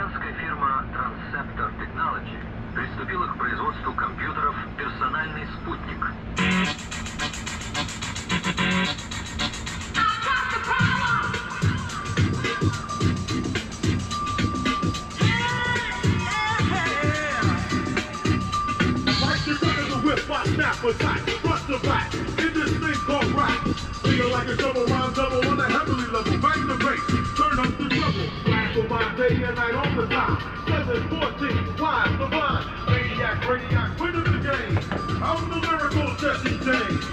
Американская фирма Transceptor Technology приступила к производству компьютеров «Персональный спутник». For tight, front to back, in this thing called rap. Feel like a double rhyme double on a heavenly level. Back the bass, turn up the trouble. Blast for my day and night on the time. 714, wise, the blind. Maniac, radiac, winning the game. I'm the lyrical Jesse James.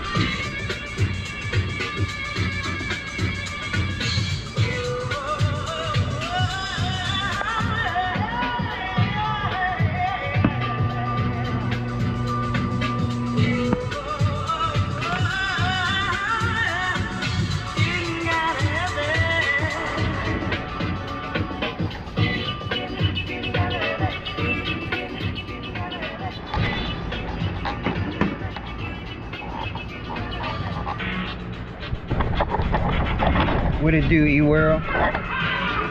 What it do, E-World?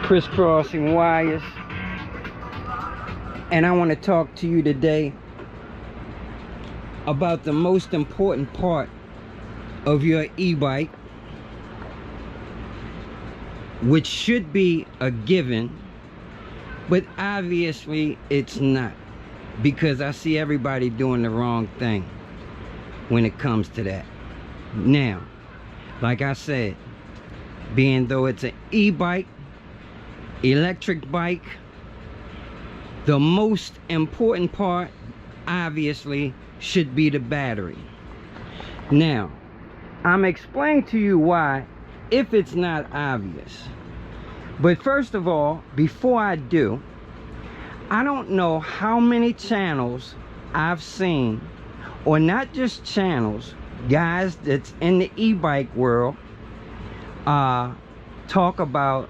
Crisscrossing wires. And I want to talk to you today about the most important part of your e-bike, which should be a given, but obviously it's not, because I see everybody doing the wrong thing when it comes to that. Now, like I said, being though it's an e-bike, electric bike, the most important part obviously should be the battery. Now, I'm explaining to you why, if it's not obvious. But first of all, before I do, I don't know how many channels I've seen, or not just channels, guys that's in the e-bike world, talk about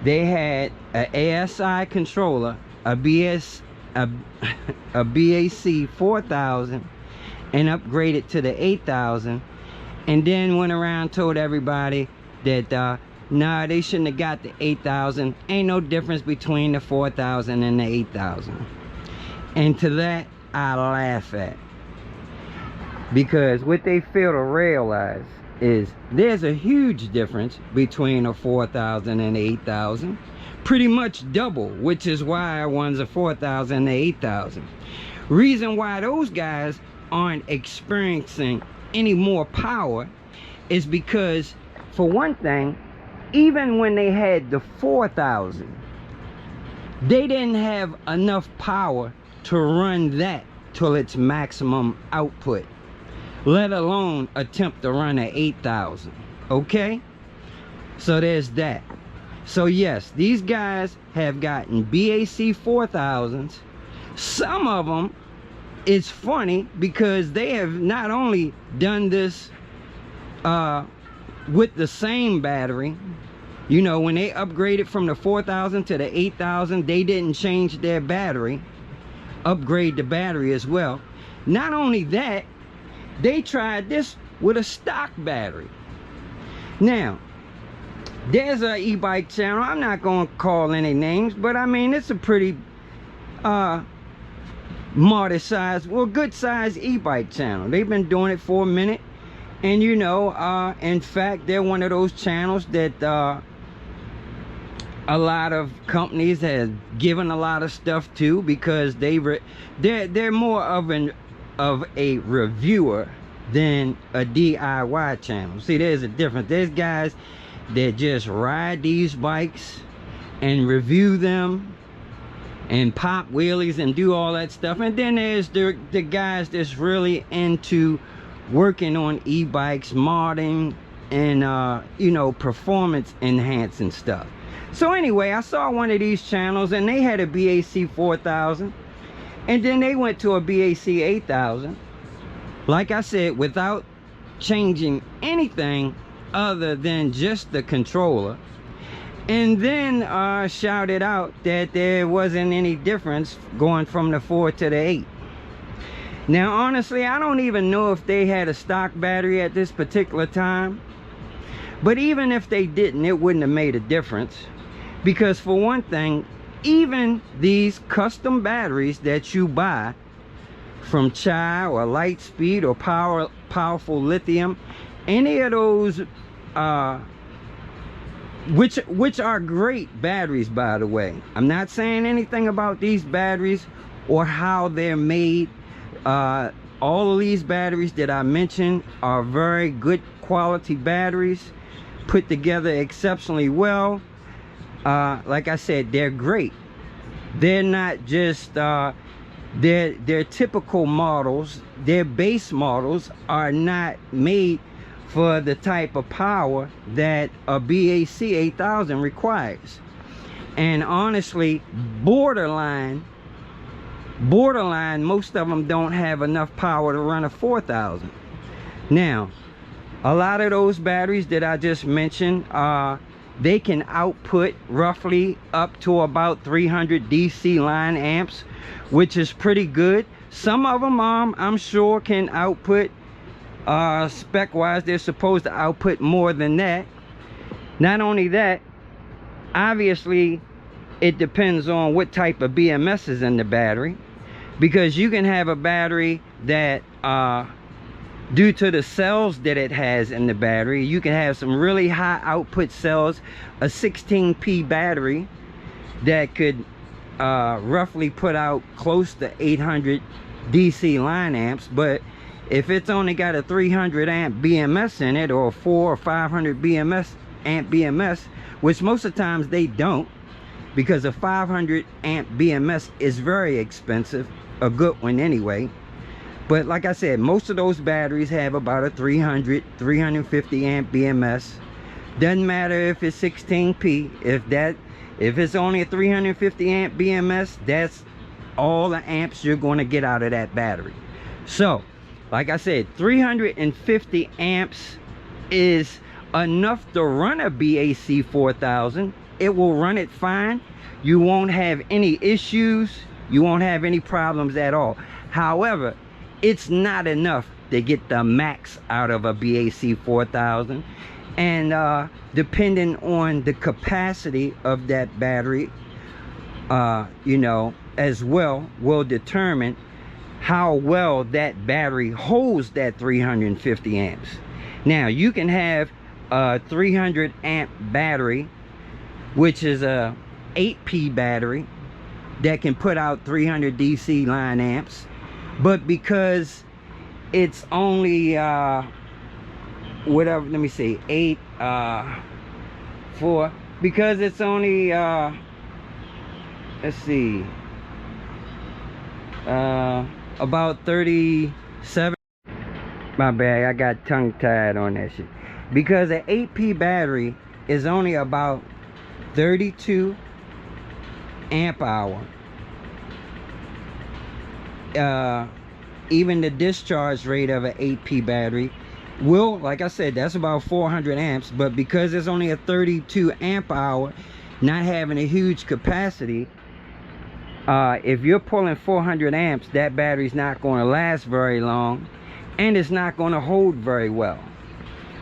they had a ASI controller, a BAC4K, and upgraded to the 8000, and then went around told everybody that nah, they shouldn't have got the 8000. Ain't no difference between the 4000 and the 8000. And to that I laugh at, because what they fail to realize is there's a huge difference between a 4000 and 8000, pretty much double, which is why one's a 4000 and 8000. Reason why those guys aren't experiencing any more power is because, for one thing, even when they had the 4000, they didn't have enough power to run that till its maximum output, let alone attempt to run an 8000. Okay, so there's that. So yes, these guys have gotten BAC4000s. Some of them, it's funny because they have not only done this with the same battery. You know, when they upgraded from the 4000 to the 8000, they didn't change their battery, upgrade the battery as well. Not only that, they tried this with a stock battery. Now, there's a e-bike channel, I'm not going to call any names, but I mean, it's a pretty modest size, well, good size e-bike channel. They've been doing it for a minute, and you know, in fact, they're one of those channels that a lot of companies have given a lot of stuff to, because they're more of a reviewer than a DIY channel. See, there's a difference. There's guys that just ride these bikes and review them and pop wheelies and do all that stuff, and then there's the guys that's really into working on e-bikes, modding, and you know, performance enhancing stuff. So anyway, I saw one of these channels and they had a BAC4000, and then they went to a BAC8000, like I said, without changing anything other than just the controller, and then shouted out that there wasn't any difference going from the 4 to the 8. Now honestly, I don't even know if they had a stock battery at this particular time, but even if they didn't, it wouldn't have made a difference, because for one thing, even these custom batteries that you buy from Chai or Lightspeed or Powerful Lithium, any of those, which are great batteries, by the way. I'm not saying anything about these batteries or how they're made. All of these batteries that I mentioned are very good quality batteries, put together exceptionally well. Like I said, they're great. They're not just their typical models. Their base models are not made for the type of power that a BAC8000 requires. And honestly, borderline, most of them don't have enough power to run a 4000. Now, a lot of those batteries that I just mentioned, they can output roughly up to about 300 DC line amps, which is pretty good. Some of them, I'm sure, can output, spec wise, they're supposed to output more than that. Not only that, obviously it depends on what type of BMS is in the battery, because you can have a battery that, due to the cells that it has in the battery, you can have some really high output cells. A 16P battery that could roughly put out close to 800 DC line amps, but if it's only got a 300 amp BMS in it, or 400 or 500 amp BMS, which most of the times they don't, because a 500 amp BMS is very expensive, a good one anyway. But like I said, most of those batteries have about a 350 amp BMS. Doesn't matter if it's 16P. If it's only a 350 amp BMS, that's all the amps you're going to get out of that battery. So, like I said, 350 amps is enough to run a BAC4000. It will run it fine. You won't have any issues. You won't have any problems at all. However, it's not enough to get the max out of a BAC4000. And depending on the capacity of that battery, you know, as well, will determine how well that battery holds that 350 amps. Now, you can have a 300 amp battery, which is a 8P battery that can put out 300 DC line amps, but because it's only whatever, let me see, 4, because it's only let's see, about 37, my bad, I got tongue tied on that shit, because an 8P battery is only about 32 amp hour. Even the discharge rate of an 8P battery will, like I said, that's about 400 amps, but because it's only a 32 amp hour, not having a huge capacity, if you're pulling 400 amps, that battery's not going to last very long, and it's not going to hold very well.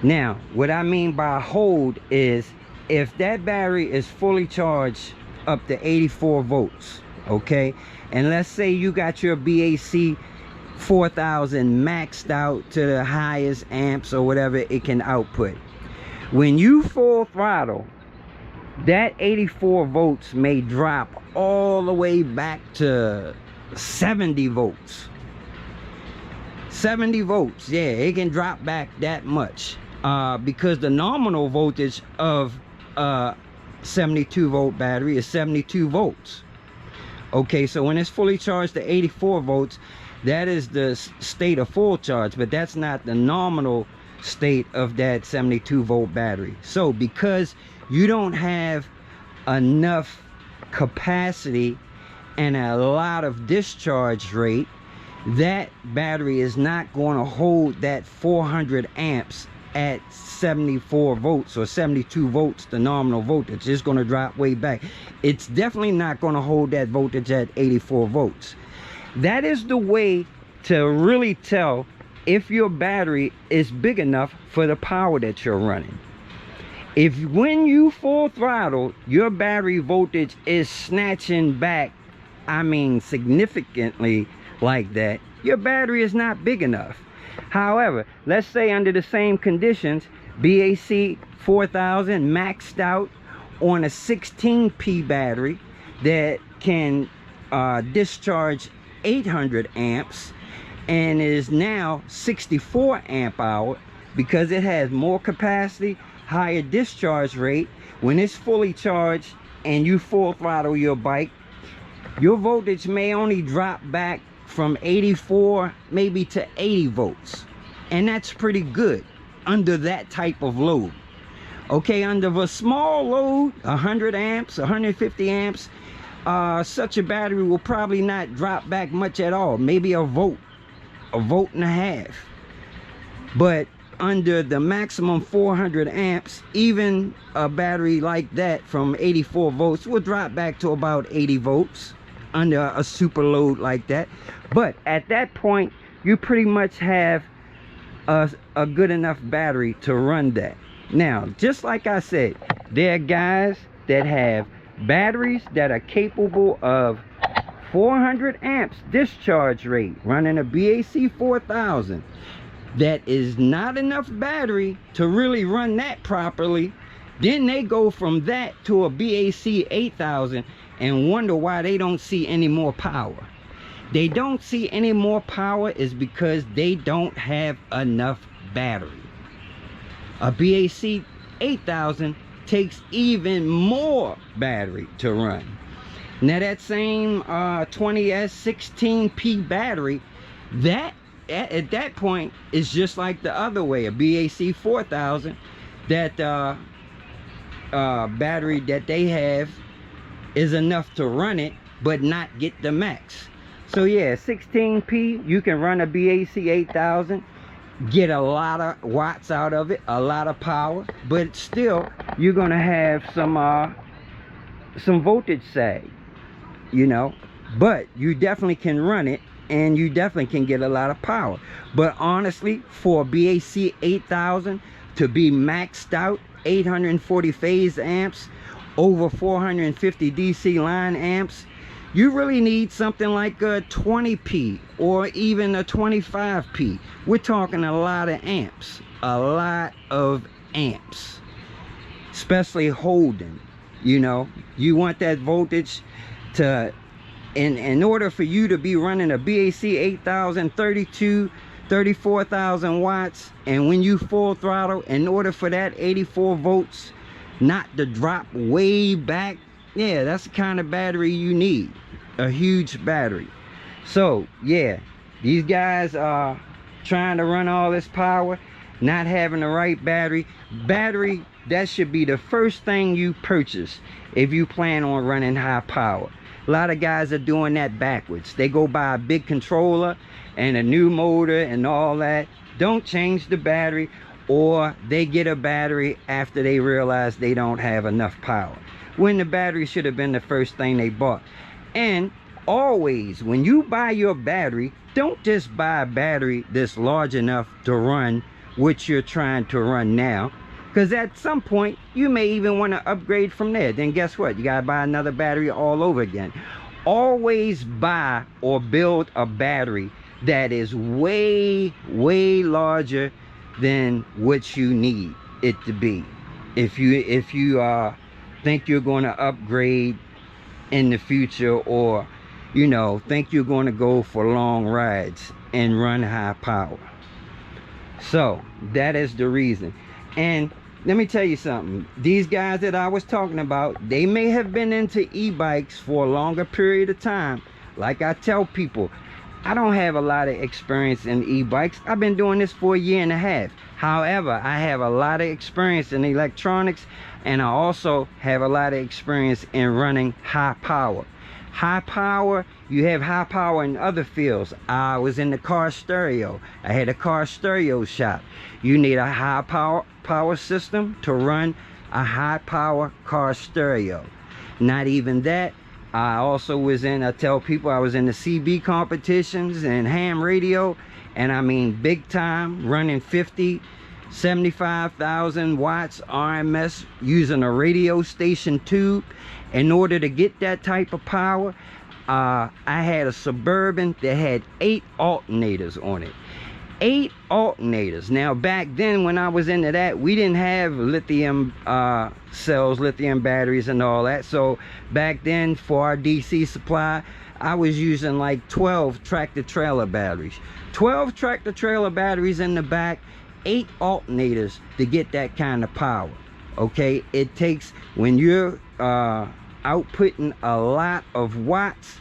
Now, what I mean by hold is, if that battery is fully charged up to 84 volts, okay, and let's say you got your BAC4000 maxed out to the highest amps or whatever it can output, when you full throttle, that 84 volts may drop all the way back to 70 volts. 70 volts, yeah, it can drop back that much, because the nominal voltage of 72 volt battery is 72 volts. Okay, so when it's fully charged to 84 volts, that is the state of full charge, but that's not the nominal state of that 72 volt battery. So because you don't have enough capacity and a lot of discharge rate, that battery is not going to hold that 400 amps at 74 volts or 72 volts, the nominal voltage. It's going to drop way back. It's definitely not going to hold that voltage at 84 volts. That is the way to really tell if your battery is big enough for the power that you're running. If when you full throttle, your battery voltage is snatching back, I mean significantly like that, your battery is not big enough. However, let's say under the same conditions, BAC4K maxed out on a 16P battery that can discharge 800 amps and is now 64 amp hour because it has more capacity, higher discharge rate. When it's fully charged and you full throttle your bike, your voltage may only drop back from 84 maybe to 80 volts, and that's pretty good under that type of load. Okay, under a small load, 100 amps, 150 amps, such a battery will probably not drop back much at all, maybe a volt and a half. But under the maximum 400 amps, even a battery like that from 84 volts will drop back to about 80 volts under a super load like that. But at that point, you pretty much have a good enough battery to run that. Now, just like I said, there are guys that have batteries that are capable of 400 amps discharge rate running a BAC4K. That is not enough battery to really run that properly. Then they go from that to a BAC8000 and wonder why they don't see any more power. They don't see any more power is because they don't have enough battery. A BAC8000 takes even more battery to run. Now that same 20S 16P battery, that at that point is just like the other way. A BAC4000, that battery that they have is enough to run it but not get the max. So yeah, 16P, you can run a BAC8000, get a lot of watts out of it, a lot of power, but still you're gonna have some voltage sag, you know. But you definitely can run it and you definitely can get a lot of power. But honestly, for a BAC8000 to be maxed out, 840 phase amps, over 450 DC line amps, you really need something like a 20P or even a 25P. We're talking a lot of amps, especially holding. You know, you want that voltage to, in order for you to be running a BAC8000 34,000 watts, and when you full throttle, in order for that 84 volts not to drop way back, yeah, that's the kind of battery you need, a huge battery. So yeah, these guys are trying to run all this power, not having the right battery. That should be the first thing you purchase if you plan on running high power. A lot of guys are doing that backwards. They go buy a big controller and a new motor and all that, don't change the battery, or they get a battery after they realize they don't have enough power, when the battery should have been the first thing they bought. And always, when you buy your battery, don't just buy a battery that's large enough to run what you're trying to run now, because at some point you may even want to upgrade from there. Then guess what? You gotta buy another battery all over again. Always buy or build a battery that is way larger than what you need it to be. If you think you're going to upgrade in the future, or you know, think you're going to go for long rides and run high power. So that is the reason. And let me tell you something, these guys that I was talking about, they may have been into e-bikes for a longer period of time. Like I tell people, I don't have a lot of experience in e-bikes. I've been doing this for 1.5 years. However, I have a lot of experience in electronics, and I also have a lot of experience in running high power. High power, you have high power in other fields. I was in the car stereo. I had a car stereo shop. You need a high power system to run a high power car stereo. Not even that. I also was in, I tell people, I was in the CB competitions and ham radio, and I mean big time, running 50 75,000 watts RMS using a radio station tube. In order to get that type of power, I had a Suburban that had 8 alternators on it. 8 alternators. Now back then when I was into that, we didn't have lithium cells, lithium batteries and all that. So back then for our DC supply, I was using like 12 tractor trailer batteries. 12 tractor trailer batteries in the back, 8 alternators to get that kind of power. Okay, it takes, when you're outputting a lot of watts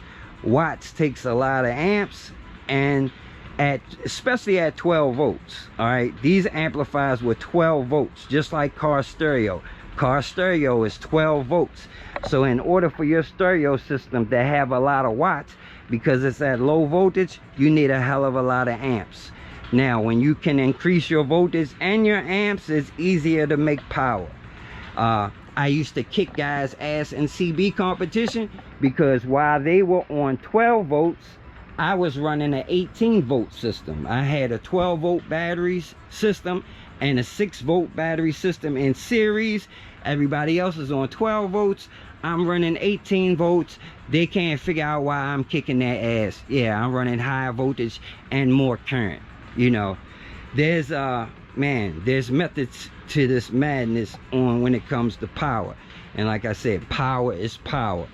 takes a lot of amps, and especially at 12 volts. All right, these amplifiers were 12 volts, just like car stereo. Car stereo is 12 volts. So in order for your stereo system to have a lot of watts, because it's at low voltage, you need a hell of a lot of amps. Now when you can increase your voltage and your amps, it's easier to make power. I used to kick guys' ass in CB competition, because while they were on 12 volts, I was running an 18 volt system. I had a 12 volt batteries system and a 6 volt battery system in series. Everybody else is on 12 volts. I'm running 18 volts. They can't figure out why I'm kicking their ass. Yeah, I'm running higher voltage and more current. You know, there's there's methods to this madness on when it comes to power. And like I said, power is power.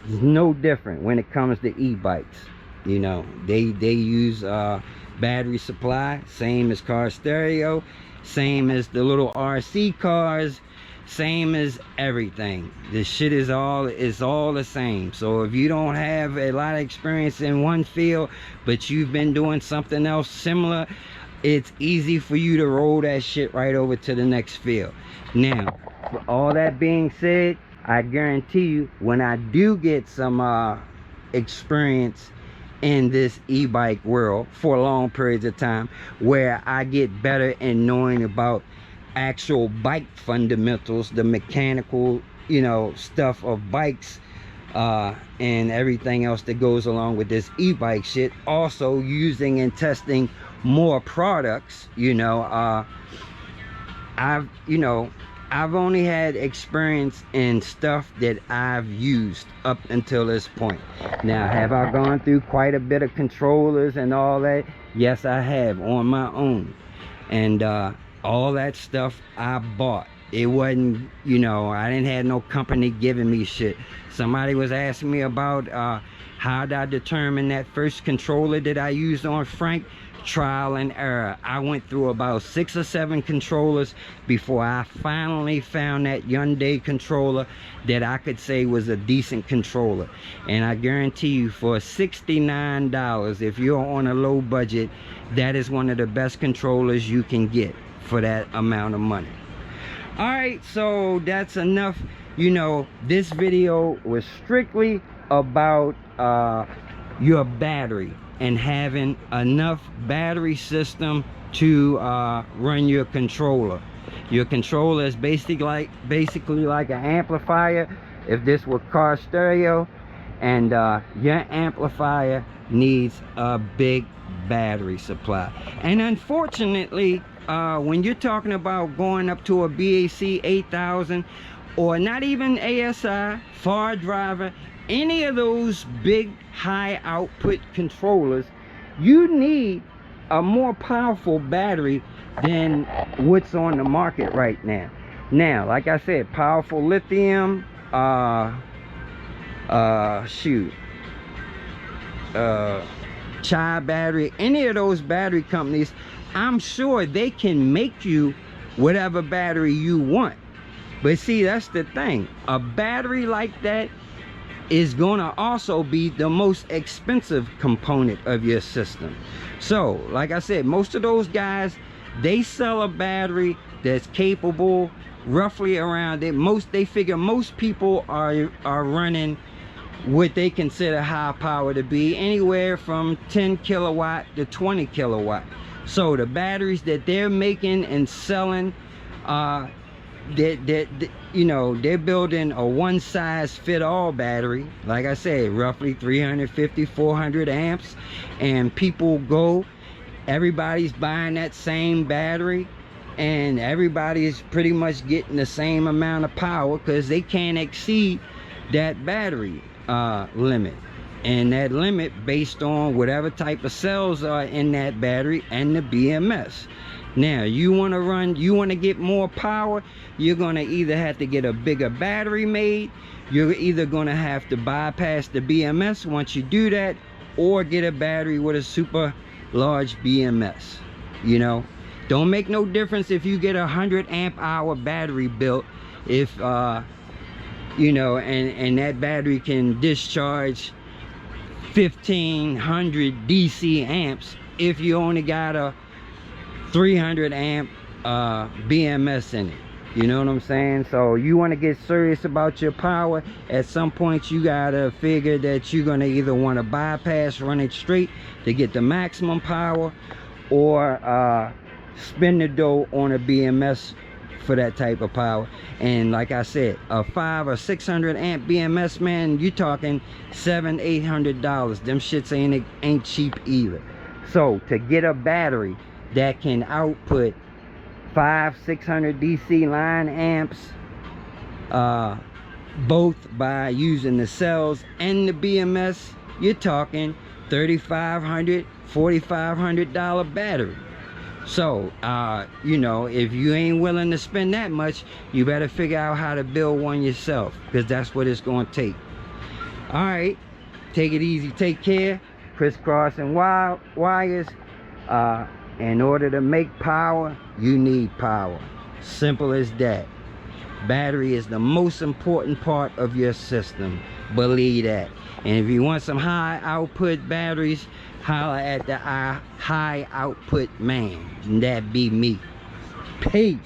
It's no different when it comes to e-bikes. You know, they use battery supply, same as car stereo, same as the little RC cars, same as everything. This shit is all the same. So if you don't have a lot of experience in one field, but you've been doing something else similar, it's easy for you to roll that shit right over to the next field. Now, for all that being said, I guarantee you, when I do get some experience in this e-bike world for long periods of time, where I get better in knowing about actual bike fundamentals, the mechanical, you know, stuff of bikes, and everything else that goes along with this e-bike shit, also using and testing more products, you know, I've only had experience in stuff that I've used up until this point. Now, have I gone through quite a bit of controllers and all that? Yes, I have, on my own. And all that stuff I bought. It wasn't, you know, I didn't have no company giving me shit. Somebody was asking me about how did I determine that first controller that I used on Frank. Trial and error. I went through about 6 or 7 controllers before I finally found that Hyundai controller that I could say was a decent controller. And I guarantee you, for $69, if you're on a low budget, that is one of the best controllers you can get for that amount of money. All right, so that's enough. You know, this video was strictly about your battery and having enough battery system to run your controller. Your controller is basically like an amplifier if this were car stereo, and your amplifier needs a big battery supply. And unfortunately, when you're talking about going up to a BAC 8000, or not even ASI, Far Driver, any of those big high output controllers, you need a more powerful battery than what's on the market right now. Now, like I said, powerful lithium, Chai battery, any of those battery companies, I'm sure they can make you whatever battery you want. But see, that's the thing, a battery like that is gonna also be the most expensive component of your system. So like I said, most of those guys, they sell a battery that's capable roughly around it. They figure most people are running what they consider high power to be anywhere from 10 kilowatt to 20 kilowatt. So the batteries that they're making and selling, you know, they're building a one size fit all battery, like I said, roughly 350-400 amps, and people go, everybody's buying that same battery, and everybody's pretty much getting the same amount of power because they can't exceed that battery limit. And that limit based on whatever type of cells are in that battery and the BMS. Now you want to get more power, you're going to either have to get a bigger battery made, you're either going to have to bypass the BMS once you do that, or get a battery with a super large BMS. You know, don't make no difference if you get a 100 amp hour battery built, if you know, and that battery can discharge 1500 DC amps if you only got a 300 amp BMS in it. You know what I'm saying? So you want to get serious about your power, at some point you gotta figure that you're gonna either want to bypass, run it straight to get the maximum power, or spend the dough on a BMS for that type of power. And like I said, a 500 or 600 amp BMS, man, you talking $700-800. Them shits ain't cheap either. So to get a battery that can output 500-600 DC line amps, both by using the cells and the BMS, you're talking $3,500, $4,500 battery. So you know, if you ain't willing to spend that much, you better figure out how to build one yourself, because that's what it's going to take. All right, take it easy, take care. Crisscrossing wires. In order to make power, you need power. Simple as that. Battery is the most important part of your system, believe that. And if you want some high output batteries, holler at the high output man, and that be me. Peace.